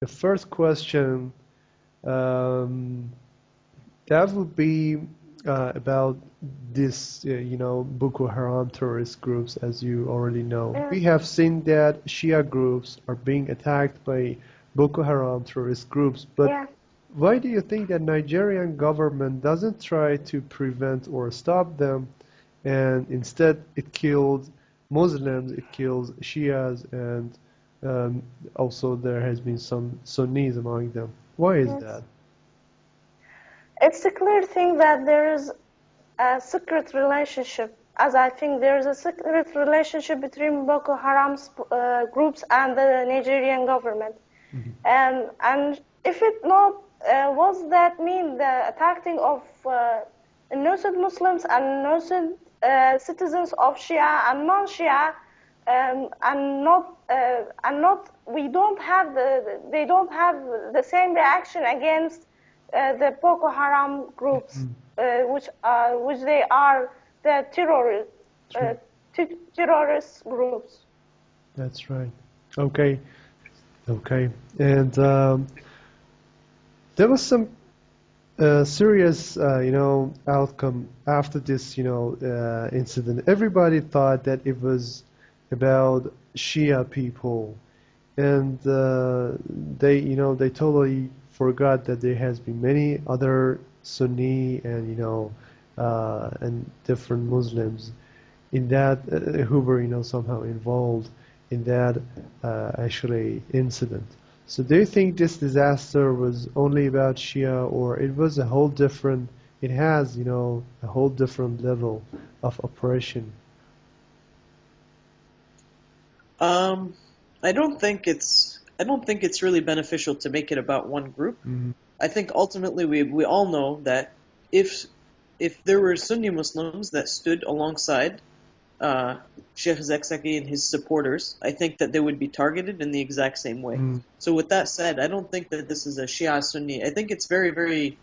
the first question um, that would be about this, Boko Haram terrorist groups, as you already know. Yeah, We have seen that Shia groups are being attacked by Boko Haram terrorist groups, but yeah. why do you think that Nigerian government doesn't try to prevent or stop them, and instead it kills Muslims, it kills Shias, and also there has been some Sunnis among them. Why is that? Yes. It's a clear thing that there is a secret relationship, as I think there is a secret relationship between Boko Haram groups and the Nigerian government. Mhm. And if it not was that mean the attacking of innocent Muslims and innocent citizens of Shia and non-Shia, and not we don't have they don't have the same reaction against the Boko Haram groups, Mhm. which they are the uh, True. terrorist groups. That's right. Okay. Okay. And there was some serious, outcome after this, incident. Everybody thought that it was about Shia people, and they totally forgot that there has been many other Sunni and and different Muslims in that who were somehow involved in that actually incident. So do you think this disaster was only about Shia, or it was a whole different, it has a whole different level of operation? Um, I don't think it's really beneficial to make it about one group. Mm-hmm. I think ultimately we all know that if if there were Sunni Muslims that stood alongside uh, Sheikh Zakzaky and his supporters, I think that they would be targeted in the exact same way. Mm-hmm. So with that said, I don't think that this is a Shia Sunni. I think it's very, very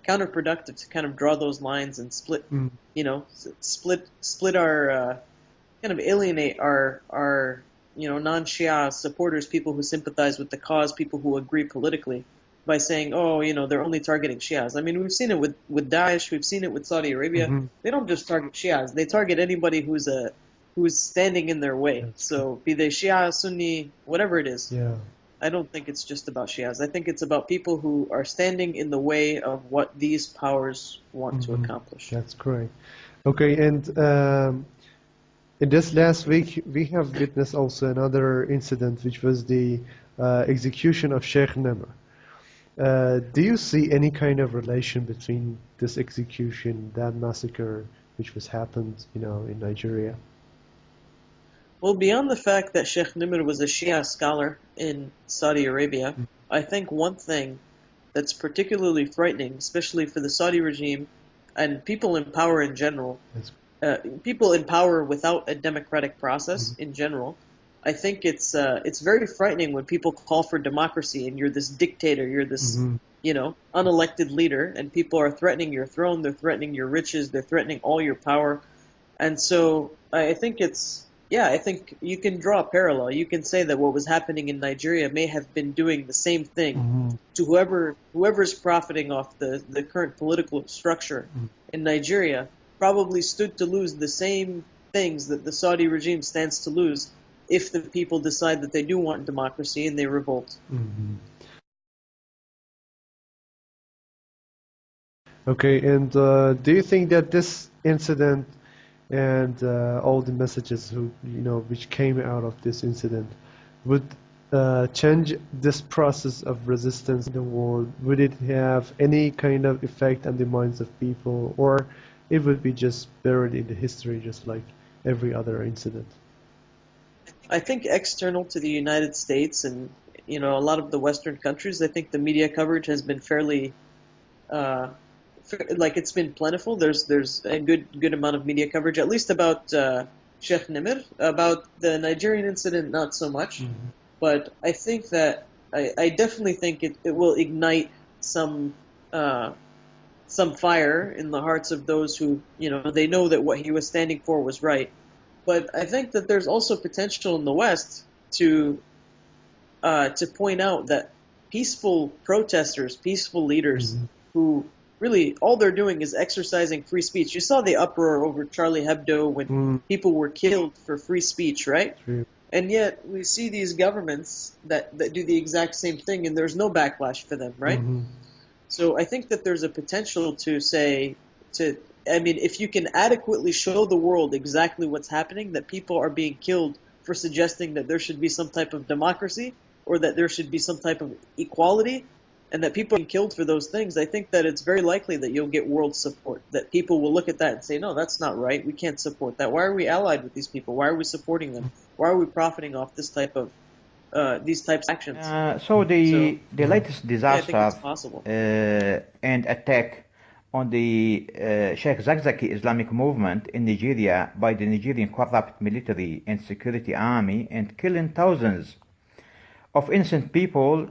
counterproductive to kind of draw those lines and split, split our, kind of alienate our non-Shia supporters, people who sympathize with the cause, people who agree politically, by saying, oh, they're only targeting Shias. I mean, we've seen it with Daesh, we've seen it with Saudi Arabia. Mm-hmm. They don't just target Shias; they target anybody who's standing in their way. That's true. So be they Shia, Sunni, whatever it is. Yeah. I don't think it's just about Shias. I think it's about people who are standing in the way of what these powers want to Mm-hmm. accomplish. That's correct. Okay, and in this last week, we have witnessed also another incident, which was the execution of Sheikh Nimr. Do you see any kind of relation between this execution, that massacre, which was happened, in Nigeria? Well, beyond the fact that Sheikh Nimr was a Shia scholar in Saudi Arabia, I think one thing that's particularly frightening, especially for the Saudi regime and people in power in general, That's, people in power without a democratic process Mhm. in general, I think it's very frightening when people call for democracy and you're this dictator, you're this Mhm. unelected leader, and people are threatening your throne, they're threatening your riches, they're threatening all your power, and so I think I think you can draw a parallel. You can say that what was happening in Nigeria may have been doing the same thing Mhm. to whoever's profiting off the current political structure Mhm. in Nigeria probably stood to lose the same things that the Saudi regime stands to lose if the people decide that they do want democracy and they revolt. Mhm. Okay, and do you think that this incident and all the messages which came out of this incident would change this process of resistance in the world? Would it have any kind of effect on the minds of people, or it would be just buried in the history, just like every other incident? I think external to the United States and a lot of the Western countries, I think the media coverage has been fairly uh, like it's been plentiful. There's a good amount of media coverage, at least about Sheikh Nimr. About the Nigerian incident, not so much. Mhm. But I think that I definitely think it will ignite some uh, some fire in the hearts of those who they know that what he was standing for was right. But I think that there's also potential in the West to point out that peaceful protesters, peaceful leaders who really all they're doing is exercising free speech. You saw the uproar over Charlie Hebdo when people were killed for free speech, right? True. And yet we see these governments that do the exact same thing, and there's no backlash for them, right? So I think that there's a potential to say, if you can adequately show the world exactly what's happening, that people are being killed for suggesting that there should be some type of democracy or that there should be some type of equality, and that people are being killed for those things, I think that it's very likely that you'll get world support, that people will look at that and say, no, that's not right, we can't support that. Why are we allied with these people? Why are we supporting them? Why are we profiting off this type of these types of actions? So the latest Yeah, I think disaster it's possible. and attack on the Sheikh Zakzaky Islamic movement in Nigeria by the Nigerian corrupt military and security army, and killing thousands of innocent people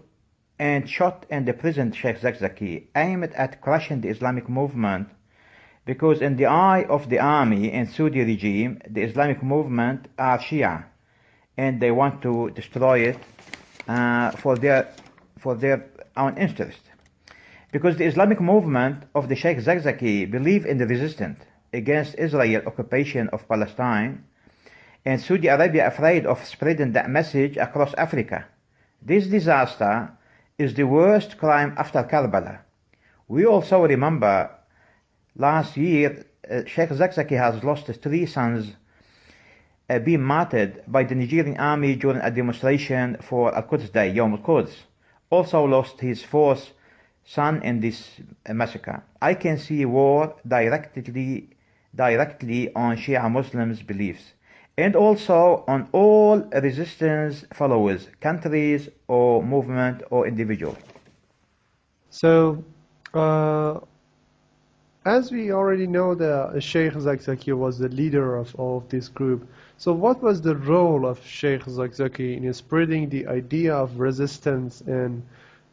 and shot and imprisoned Sheikh Zakzaky, aimed at crushing the Islamic movement, because in the eye of the army and Saudi regime, the Islamic movement are Shia, and they want to destroy it for their own interest. Because the Islamic movement of the Sheikh Zakzaky believe in the resistance against Israel occupation of Palestine, and Saudi Arabia afraid of spreading that message across Africa. This disaster is the worst crime after Karbala. We also remember last year Sheikh Zakzaky has lost 3 sons being martyred by the Nigerian army during a demonstration for Al-Quds Day, Yom Al-Quds. Also lost his 4th son in this massacre. I can see war directly on Shia Muslims' beliefs, and also on all resistance followers, countries or movement or individual. So, as we already know, that Sheikh Zakzaky was the leader of all of this group. So what was the role of Sheikh Zakzaky in spreading the idea of resistance and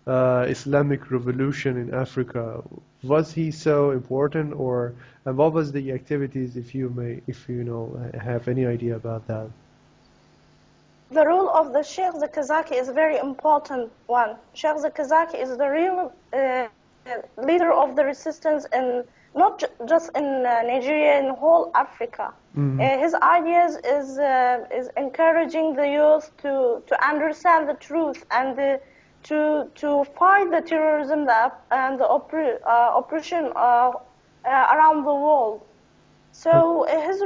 Islamic revolution in Africa? Was he so important, or and what was the activities, if you have any idea about that? The role of the Sheikh Zakzaky is a very important one. Sheikh Zakzaky is the real leader of the resistance, in not just in Nigeria, in whole Africa. His ideas is encouraging the youth to understand the truth and to fight the terrorism and the oppression around the world. So his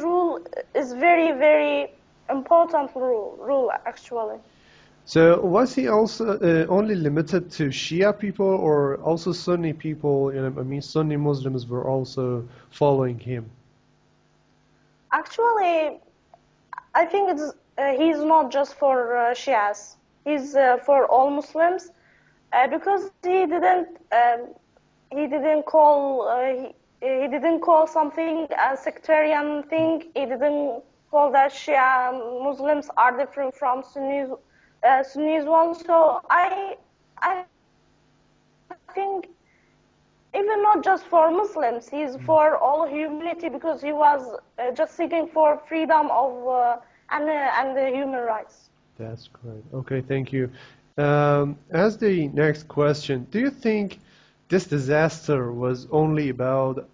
rule is very, very important rule actually. So was he also only limited to Shia people, or also Sunni people? Sunni Muslims were also following him. Actually, I think he's not just for Shias. He's for all Muslims, because he didn't call something a sectarian thing. He didn't call that Shia Muslims are different from Sunnis one. So I think even not just for Muslims, he's for all humanity, because he was just seeking for freedom of and the human rights. That's great. Okay, thank you. As the next question, do you think this disaster was only about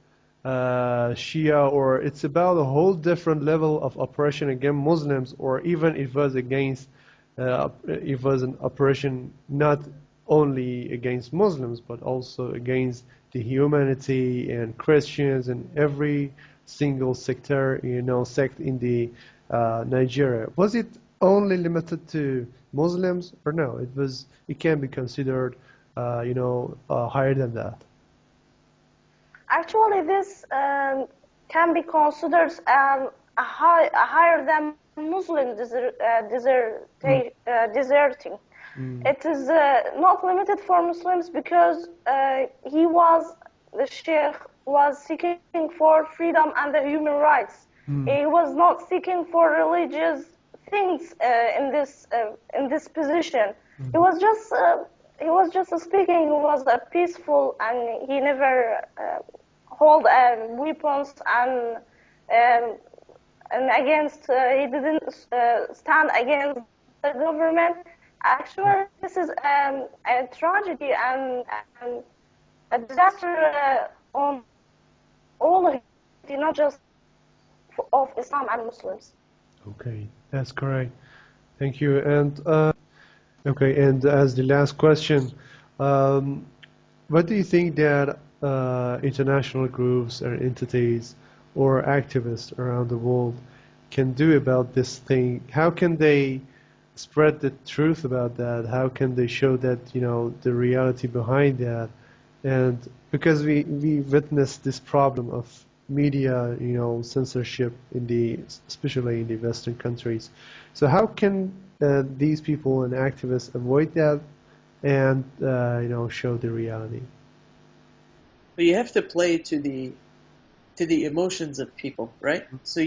Shia, or it's about a whole different level of oppression against Muslims, or even it was against it was an oppression not only against Muslims but also against the humanity and Christians and every single sect in the Nigeria? Was it only limited to Muslims, or no? It can be considered higher than that. Actually, this can be considered a higher than Muslim deserting. It is not limited for Muslims, because the Sheikh was seeking for freedom and the human rights. He was not seeking for religious things in this position. He was just speaking. He was peaceful, and he never hold weapons and against. He didn't stand against the government. Actually, this is a tragedy and a disaster on all of humanity, not just of Islam and Muslims. Okay, that's correct. Thank you. And okay, and as the last question, what do you think that international groups or entities or activists around the world can do about this thing? How can they spread the truth about that? How can they show that, the reality behind that? And because we witness this problem of media, censorship especially in the Western countries. So how can these people and activists avoid that and, show the reality? But you have to play to the emotions of people, right? So